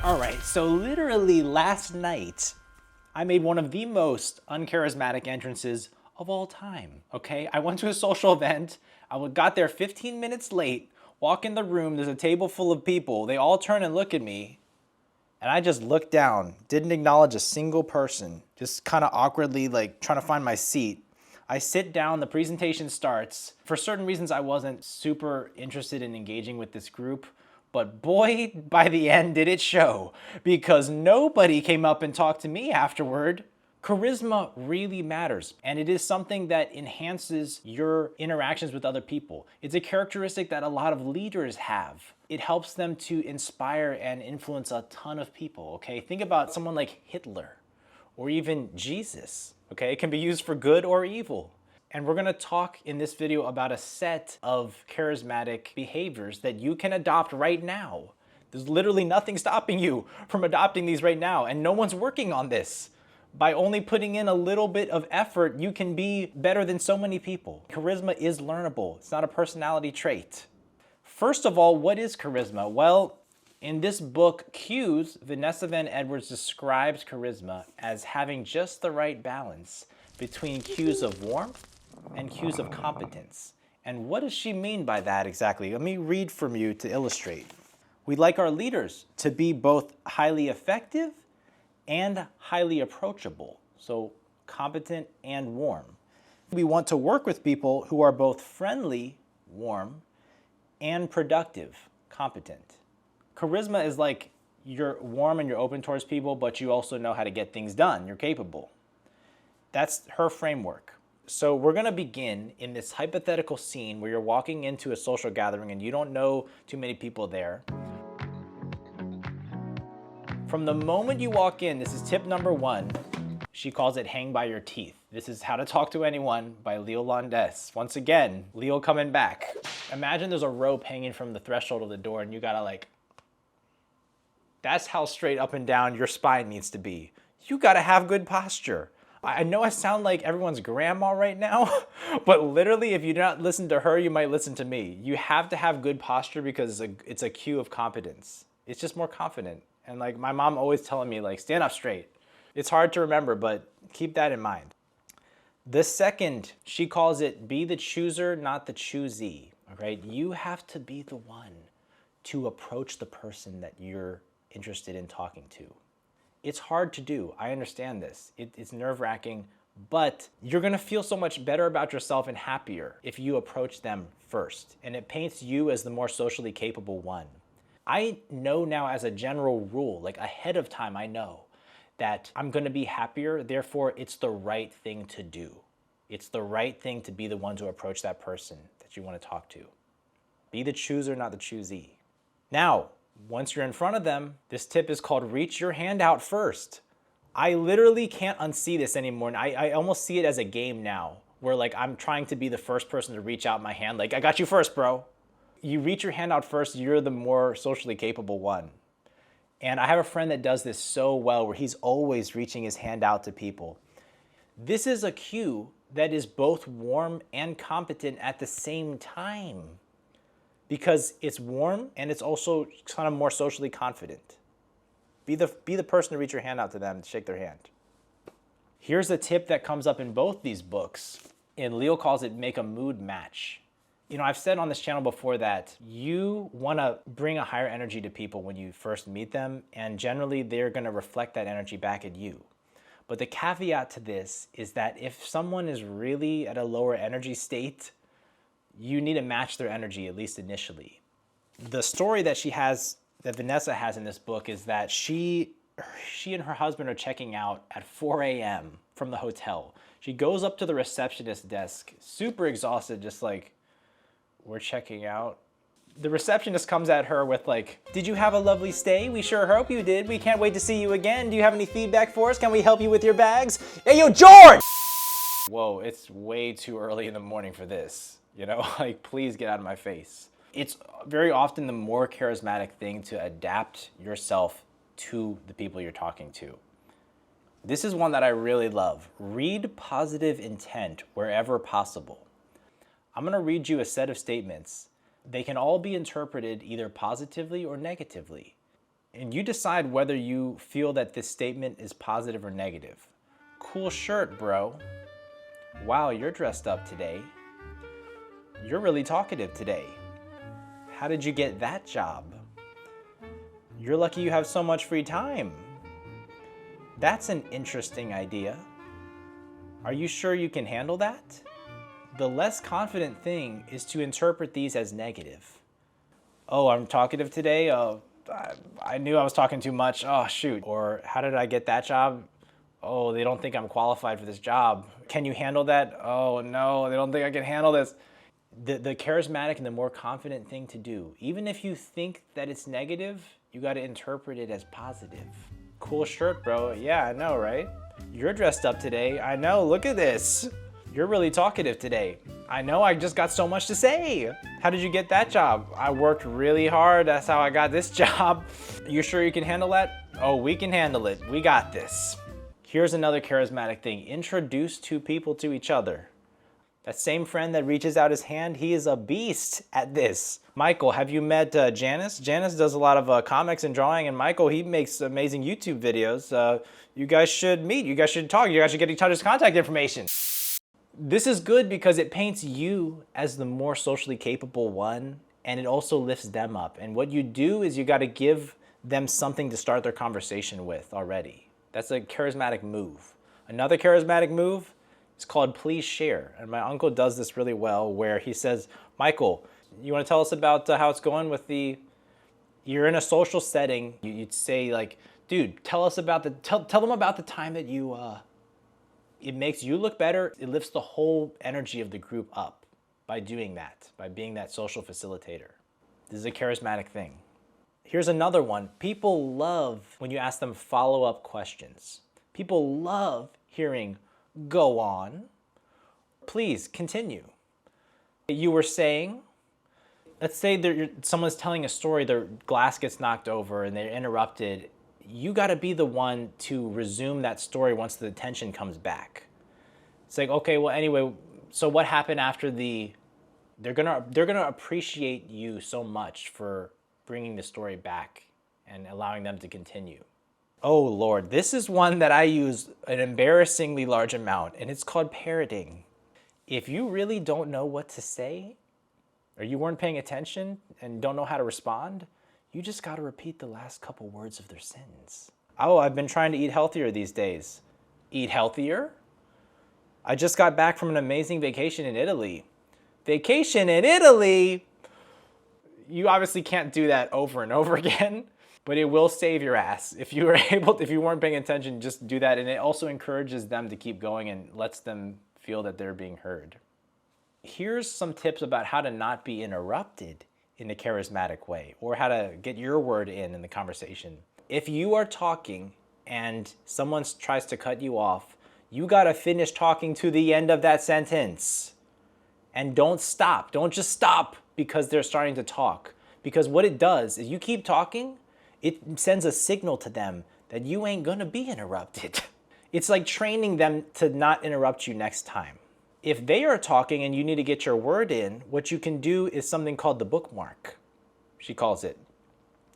All right, so literally last night, I made one of the most uncharismatic entrances of all time, okay? I went to a social event, got there 15 minutes late, walk in the room, there's a table full of people, they all turn and look at me, and I just looked down, didn't acknowledge a single person, just kind of awkwardly like trying to find my seat. I sit down, the presentation starts. For certain reasons, I wasn't super interested in engaging with this group, but boy, by the end did it show, because nobody came up and talked to me afterward. Charisma really matters, and it is something that enhances your interactions with other people. It's a characteristic that a lot of leaders have. It helps them to inspire and influence a ton of people, okay? Think about someone like Hitler or even Jesus, okay? It can be used for good or evil. And we're gonna talk in this video about a set of charismatic behaviors that you can adopt right now. There's literally nothing stopping you from adopting these right now, and no one's working on this. By only putting in a little bit of effort, you can be better than so many people. Charisma is learnable. It's not a personality trait. First of all, what is charisma? Well, in this book, Cues, Vanessa Van Edwards describes charisma as having just the right balance between cues of warmth and cues of competence. And what does she mean by that exactly? Let me read from you to illustrate. We'd like our leaders to be both highly effective and highly approachable, so competent and warm. We want to work with people who are both friendly, warm, and productive, competent. Charisma is like you're warm and you're open towards people, but you also know how to get things done. You're capable. That's her framework. So we're gonna begin in this hypothetical scene where you're walking into a social gathering and you don't know too many people there. From the moment you walk in, this is tip number 1. She calls it hang by your teeth. This is How to Talk to Anyone by Leo Londes. Once again, Leo coming back. Imagine there's a rope hanging from the threshold of the door and you gotta like, that's how straight up and down your spine needs to be. You gotta have good posture. I know I sound like everyone's grandma right now, but literally if you do not listen to her, you might listen to me. You have to have good posture because it's a cue of competence. It's just more confident. And like my mom always telling me like, stand up straight. It's hard to remember, but keep that in mind. The second, she calls it be the chooser, not the choosie, all right? You have to be the one to approach the person that you're interested in talking to. It's hard to do. I understand this. It's nerve-wracking, but you're gonna feel so much better about yourself and happier if you approach them first, and it paints you as the more socially capable one. I know now as a general rule, like ahead of time, I know that I'm gonna be happier, therefore it's the right thing to do. It's the right thing to be the one to approach that person that you wanna talk to. Be the chooser, not the choosie. Now, once you're in front of them, this tip is called reach your hand out first. I literally can't unsee this anymore. And I almost see it as a game now where like I'm trying to be the first person to reach out my hand. Like, I got you first, bro. You reach your hand out first, you're the more socially capable one. And I have a friend that does this so well where he's always reaching his hand out to people. This is a cue that is both warm and competent at the same time, because it's warm and it's also kind of more socially confident. Be the person to reach your hand out to them, to shake their hand. Here's a tip that comes up in both these books, and Leo calls it make a mood match. You know, I've said on this channel before that you wanna bring a higher energy to people when you first meet them, and generally they're gonna reflect that energy back at you. But the caveat to this is that if someone is really at a lower energy state, you need to match their energy, at least initially. The story that that Vanessa has in this book is that she and her husband are checking out at 4 a.m. from the hotel. She goes up to the receptionist desk, super exhausted, just like, we're checking out. The receptionist comes at her with like, did you have a lovely stay? We sure hope you did. We can't wait to see you again. Do you have any feedback for us? Can we help you with your bags? Hey, yo, George! Whoa, it's way too early in the morning for this. You know, like, please get out of my face. It's very often the more charismatic thing to adapt yourself to the people you're talking to. This is one that I really love. Read positive intent wherever possible. I'm gonna read you a set of statements. They can all be interpreted either positively or negatively. And you decide whether you feel that this statement is positive or negative. Cool shirt, bro. Wow, you're dressed up today. You're really talkative today. How did you get that job? You're lucky you have so much free time. That's an interesting idea. Are you sure you can handle that? The less confident thing is to interpret these as negative. Oh, I'm talkative today? I knew I was talking too much. Oh, shoot. Or how did I get that job? Oh, they don't think I'm qualified for this job. Can you handle that? Oh, no, they don't think I can handle this. The charismatic and the more confident thing to do, even if you think that it's negative, you got to interpret it as positive. Cool shirt, bro. Yeah, I know, right? You're dressed up today. I know, look at this. You're really talkative today. I know, I just got so much to say. How did you get that job? I worked really hard. That's how I got this job. You sure you can handle that? Oh, we can handle it. We got this. Here's another charismatic thing. Introduce two people to each other. That same friend that reaches out his hand, he is a beast at this. Michael, have you met Janice? Janice does a lot of comics and drawing, and Michael, he makes amazing YouTube videos. You guys should meet, you guys should talk, you guys should get each other's contact information. This is good because it paints you as the more socially capable one, and it also lifts them up. And what you do is you gotta give them something to start their conversation with already. That's a charismatic move. Another charismatic move, it's called please share. And my uncle does this really well where he says, Michael, you want to tell us about how it's going with you're in a social setting. You'd say like, dude, tell them about the time that you, it makes you look better. It lifts the whole energy of the group up by doing that, by being that social facilitator. This is a charismatic thing. Here's another one. People love when you ask them follow-up questions. People love hearing, go on. Please continue. You were saying, let's say someone's telling a story, their glass gets knocked over and they're interrupted. You gotta be the one to resume that story once the tension comes back. It's like, okay, well, anyway, so what happened after they're gonna appreciate you so much for bringing the story back and allowing them to continue. Oh Lord, this is one that I use an embarrassingly large amount, and it's called parroting. If you really don't know what to say, or you weren't paying attention and don't know how to respond, you just gotta repeat the last couple words of their sentence. Oh, I've been trying to eat healthier these days. Eat healthier? I just got back from an amazing vacation in Italy. Vacation in Italy? You obviously can't do that over and over again. But it will save your ass. If you weren't paying attention, just do that. And it also encourages them to keep going and lets them feel that they're being heard. Here's some tips about how to not be interrupted in a charismatic way, or how to get your word in the conversation. If you are talking and someone tries to cut you off, you gotta finish talking to the end of that sentence. And don't stop. Don't just stop because they're starting to talk. Because what it does is you keep talking, it sends a signal to them that you ain't gonna be interrupted. It's like training them to not interrupt you next time. If they are talking and you need to get your word in, what you can do is something called the bookmark, she calls it.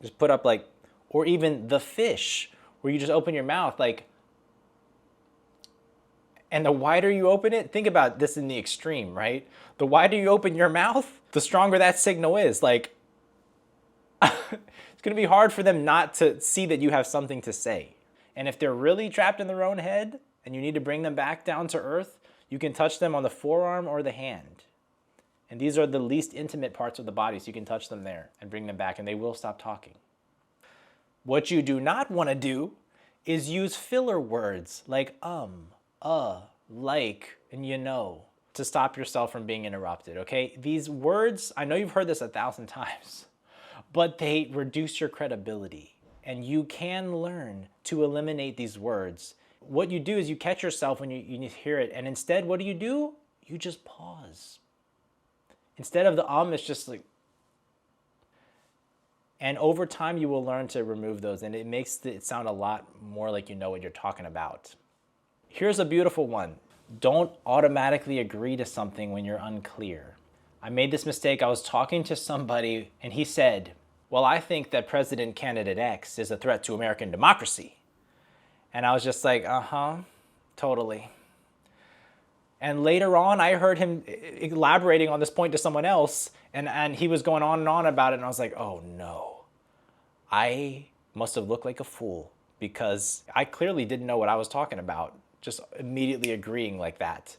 Just put up like, or even the fish, where you just open your mouth like, and the wider you open it, think about this in the extreme, right? The wider you open your mouth, the stronger that signal is. Like, it's gonna be hard for them not to see that you have something to say. And if they're really trapped in their own head and you need to bring them back down to earth, you can touch them on the forearm or the hand. And these are the least intimate parts of the body, so you can touch them there and bring them back, and they will stop talking. What you do not want to do is use filler words like like, and you know, to stop yourself from being interrupted, okay? These words, I know you've heard this 1,000 times, but they reduce your credibility. And you can learn to eliminate these words. What you do is you catch yourself when you hear it, and instead, what do? You just pause. Instead of the it's just like, and over time you will learn to remove those, and it makes it sound a lot more like you know what you're talking about. Here's a beautiful one. Don't automatically agree to something when you're unclear. I made this mistake. I was talking to somebody and he said, well, I think that President Candidate X is a threat to American democracy. And I was just like, totally. And later on, I heard him elaborating on this point to someone else, and he was going on and on about it, and I was like, oh no. I must have looked like a fool, because I clearly didn't know what I was talking about, just immediately agreeing like that.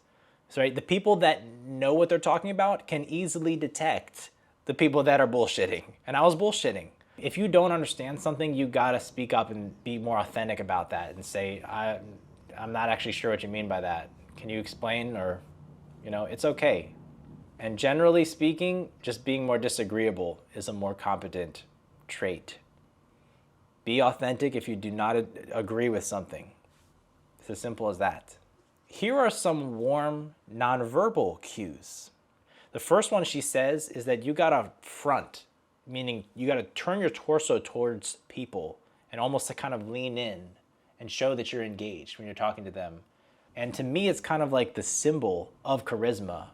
So, right, the people that know what they're talking about can easily detect the people that are bullshitting. And I was bullshitting. If you don't understand something, you gotta speak up and be more authentic about that and say, I'm not actually sure what you mean by that. Can you explain? Or, it's okay. And generally speaking, just being more disagreeable is a more competent trait. Be authentic if you do not agree with something. It's as simple as that. Here are some warm, nonverbal cues. The first one she says is that you gotta front, meaning you gotta turn your torso towards people and almost to kind of lean in and show that you're engaged when you're talking to them. And to me, it's kind of like the symbol of charisma.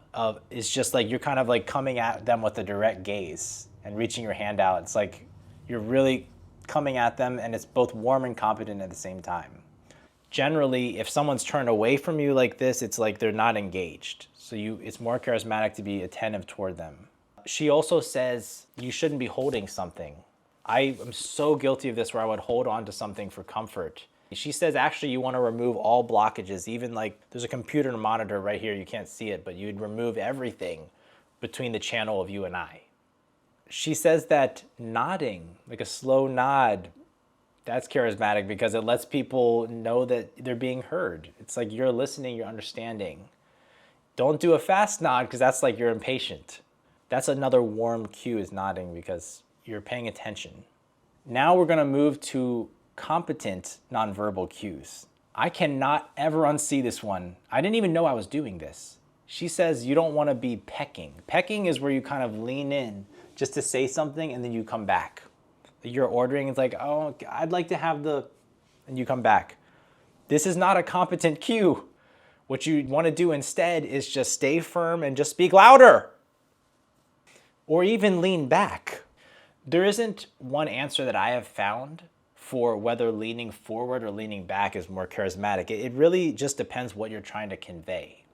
It's just like you're kind of like coming at them with a direct gaze and reaching your hand out. It's like you're really coming at them, and it's both warm and competent at the same time. Generally, if someone's turned away from you like this, it's like they're not engaged. So it's more charismatic to be attentive toward them. She also says you shouldn't be holding something. I am so guilty of this, where I would hold on to something for comfort. She says actually you want to remove all blockages, even like there's a computer monitor right here, you can't see it, but you'd remove everything between the channel of you and I. She says that nodding, like a slow nod, that's charismatic because it lets people know that they're being heard. It's like you're listening, you're understanding. Don't do a fast nod because that's like you're impatient. That's another warm cue, is nodding, because you're paying attention. Now we're going to move to competent nonverbal cues. I cannot ever unsee this one. I didn't even know I was doing this. She says you don't want to be pecking. Pecking is where you kind of lean in just to say something and then you come back. You're ordering, it's like, oh, I'd like to have and you come back. This is not a competent cue. What you want to do instead is just stay firm and just speak louder. Or even lean back. There isn't one answer that I have found for whether leaning forward or leaning back is more charismatic. It really just depends what you're trying to convey.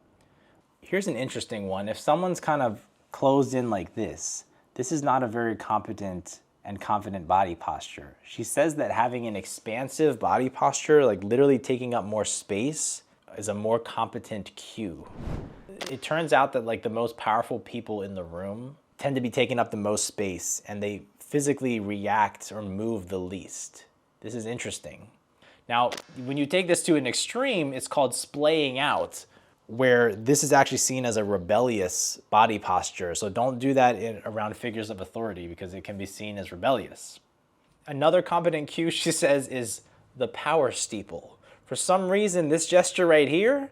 Here's an interesting one. If someone's kind of closed in like this is not a very competent and confident body posture. She says that having an expansive body posture, like literally taking up more space, is a more competent cue. It turns out that like the most powerful people in the room tend to be taking up the most space, and they physically react or move the least. This is interesting. Now, when you take this to an extreme, it's called splaying out, where this is actually seen as a rebellious body posture. So don't do that around figures of authority, because it can be seen as rebellious. Another competent cue, she says, is the power steeple. For some reason, this gesture right here,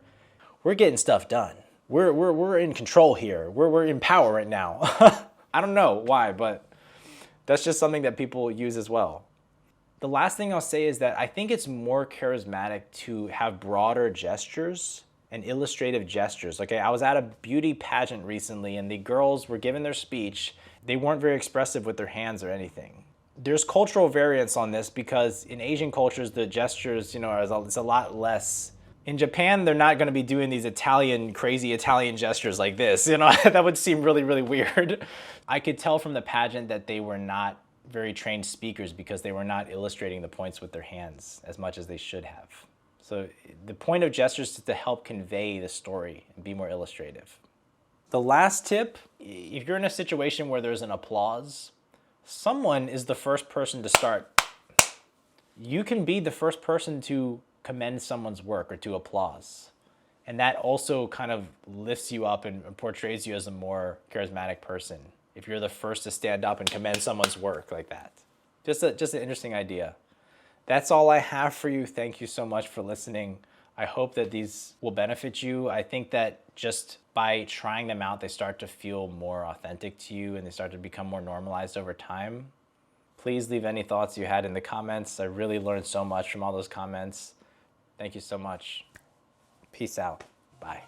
we're getting stuff done. We're in control here. We're in power right now. I don't know why, but that's just something that people use as well. The last thing I'll say is that I think it's more charismatic to have broader gestures and illustrative gestures. Okay, I was at a beauty pageant recently, and the girls were giving their speech. They weren't very expressive with their hands or anything. There's cultural variance on this, because in Asian cultures, the gestures, it's a lot less. In Japan, they're not going to be doing these crazy Italian gestures like this. That would seem really, really weird. I could tell from the pageant that they were not very trained speakers, because they were not illustrating the points with their hands as much as they should have. So the point of gestures is to help convey the story and be more illustrative. The last tip, if you're in a situation where there's an applause, someone is the first person to start. You can be the first person to commend someone's work or to applause. And that also kind of lifts you up and portrays you as a more charismatic person, if you're the first to stand up and commend someone's work like that. Just an interesting idea. That's all I have for you. Thank you so much for listening. I hope that these will benefit you. I think that just by trying them out, they start to feel more authentic to you, and they start to become more normalized over time. Please leave any thoughts you had in the comments. I really learned so much from all those comments. Thank you so much. Peace out. Bye.